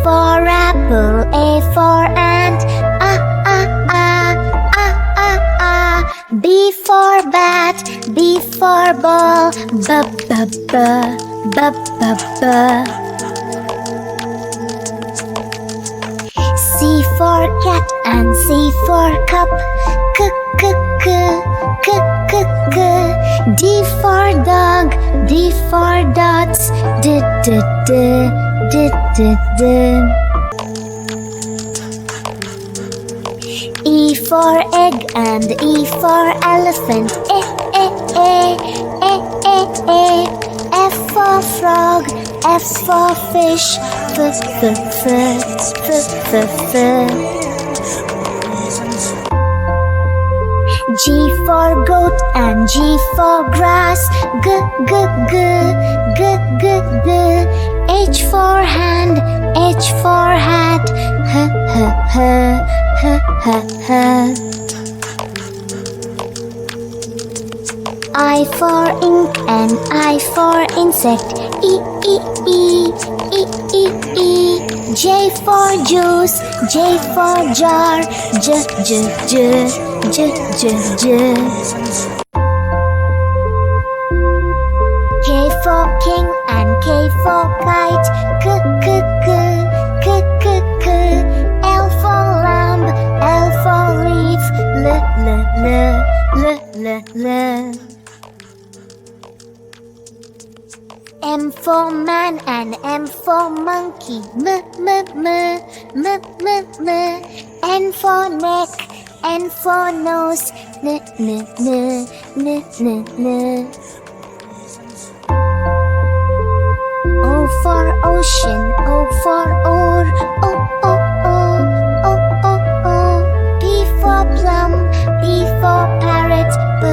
for apple, A for ant, B for bat, B for ball, b. C for cat and C for cup, k. D for dog, D for dots, d. E for egg and E for elephant, e. F for frog, F for fish, f. G for goat and G for grass, g. H for hand, H for hat, h. I for ink and I for insect, e. J for juice, J for jar, j. K for king and K for kite, k. L for lamb, L for leaf, l. M for man and M for monkey, m. N for neck, N for nose, n. O for ocean, O for oar, o. P for plum, P for parrot, p.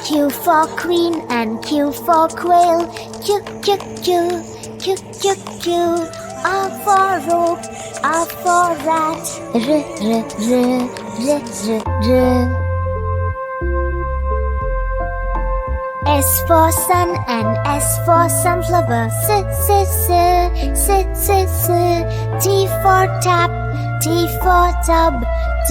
Q for queen and Q for quail, q. R for rope, R for rat, r. S for sun and S for sunflower, s. T for tap, T for tub, t.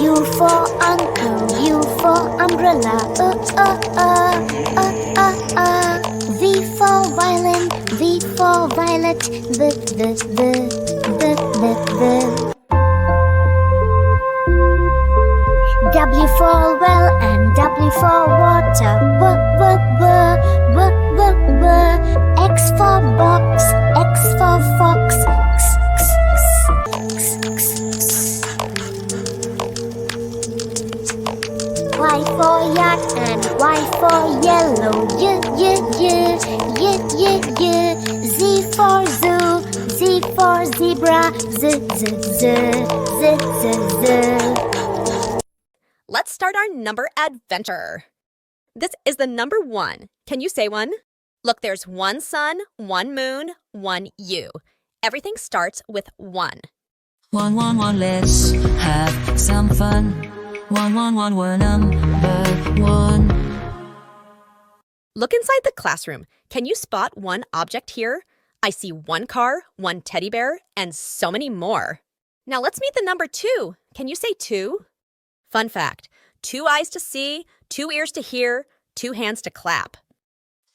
U for uncle, U for umbrella, V for violin, V for violet, v. W for well and W for water, w. X for box, X for fox, Y for yak and Y for yellow, y. Z for zoo, Z for zebra, z. Let's start our number adventure. This is the number 1. Can you say one? Look, there's one sun, one moon, one you. Everything starts with 1. One, let's have some fun. One, number 1. Look inside the classroom. Can you spot one object here? I see one car, one teddy bear, and so many more. Now let's meet the number 2. Can you say 2? Fun fact, 2 eyes to see, 2 ears to hear, 2 hands to clap.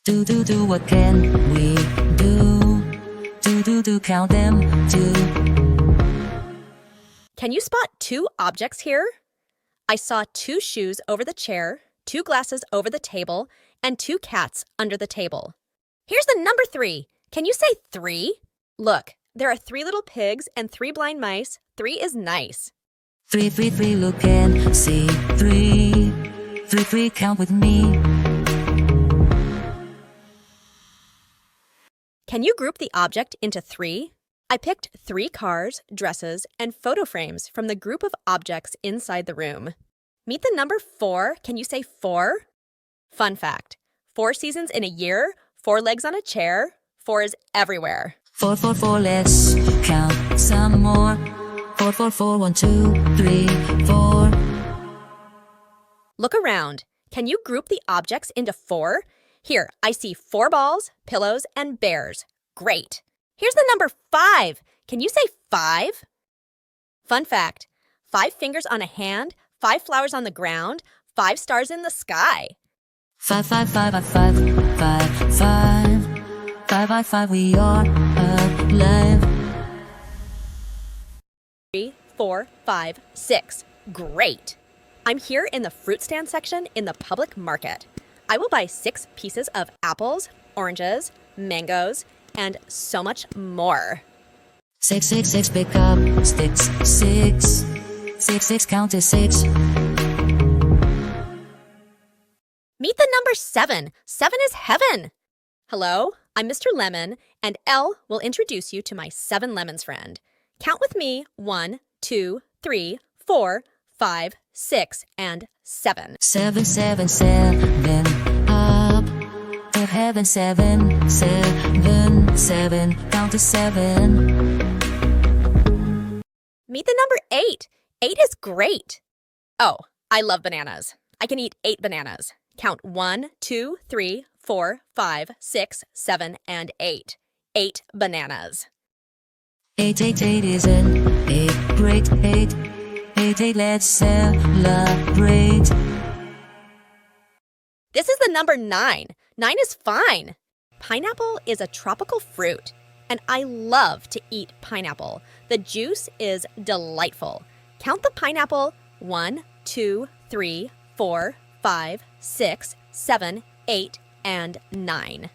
Do, what can we do? Do, count them, do. Can you spot 2 objects here? I saw 2 shoes over the chair, 2 glasses over the table, and 2 cats under the table. Here's the number 3. Can you say 3? Look, there are 3 little pigs and 3 blind mice. 3 is nice. 3, look and see. 3, count with me. Can you group the object into 3? I picked 3 cars, dresses, and photo frames from the group of objects inside the room. Meet the number 4. Can you say 4? Fun fact, 4 seasons in a year, 4 legs on a chair, 4 is everywhere. 4, 4, 4, let's count some more. 4, 4, 4, 1, 2, 3, 4. Look around. Can you group the objects into 4? Here, I see 4 balls, pillows, and bears. Great. Here's the number 5. Can you say 5? Fun fact, 5 fingers on a hand, 5 flowers on the ground, 5 stars in the sky. 5, 5, 5, 5, 5, 5, 5. 5 by 5, we are alive. 3, 4, 5, 6. Great. I'm here in the fruit stand section in the public market. I will buy 6 pieces of apples, oranges, mangoes, and so much more. 6, 6, 6, pick up sticks. 6, 6, 6, count to 6. Meet the number 7. 7 is heaven. Hello, I'm Mr. Lemon, and Elle will introduce you to my 7 lemons friend. Count with me 1, 2, 3, 4, 5, 6, and 7. 7, 7, 7, up to heaven. 7, 7, 7, count to 7. Meet the number 8. 8 is great. Oh, I love bananas. I can eat 8 bananas. Count 1, 2, 3, 4, 5, 6, 7, and 8. 8 bananas. 8, 8, 8 is a great 8. 8, 8, let's celebrate. This is the number 9. 9 is fine. Pineapple is a tropical fruit, and I love to eat pineapple. The juice is delightful. Count the pineapple 1, 2, 3, 4, 5, 6, 7, 8, and 9.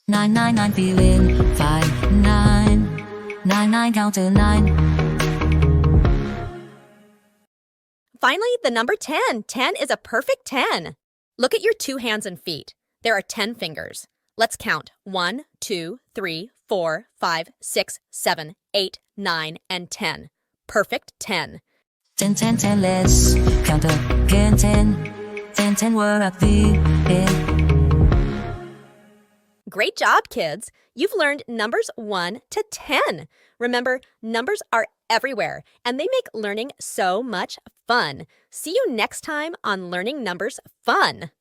9, 9, 9, feeling fine. 9, 9, 9, count to 9. Finally, the number 10. 10 is a perfect 10. Look at your 2 hands and feet. There are 10 fingers. Let's count 1, 2, 3, 4, 5, 6, 7, 8, 9, and 10. Perfect 10. 10, 10, 10, let's count again. 10, 10, 10, we're at the end. Great job, kids. You've learned numbers 1 to 10. Remember, numbers are everywhere, and they make learning so much fun. See you next time on Learning Numbers Fun.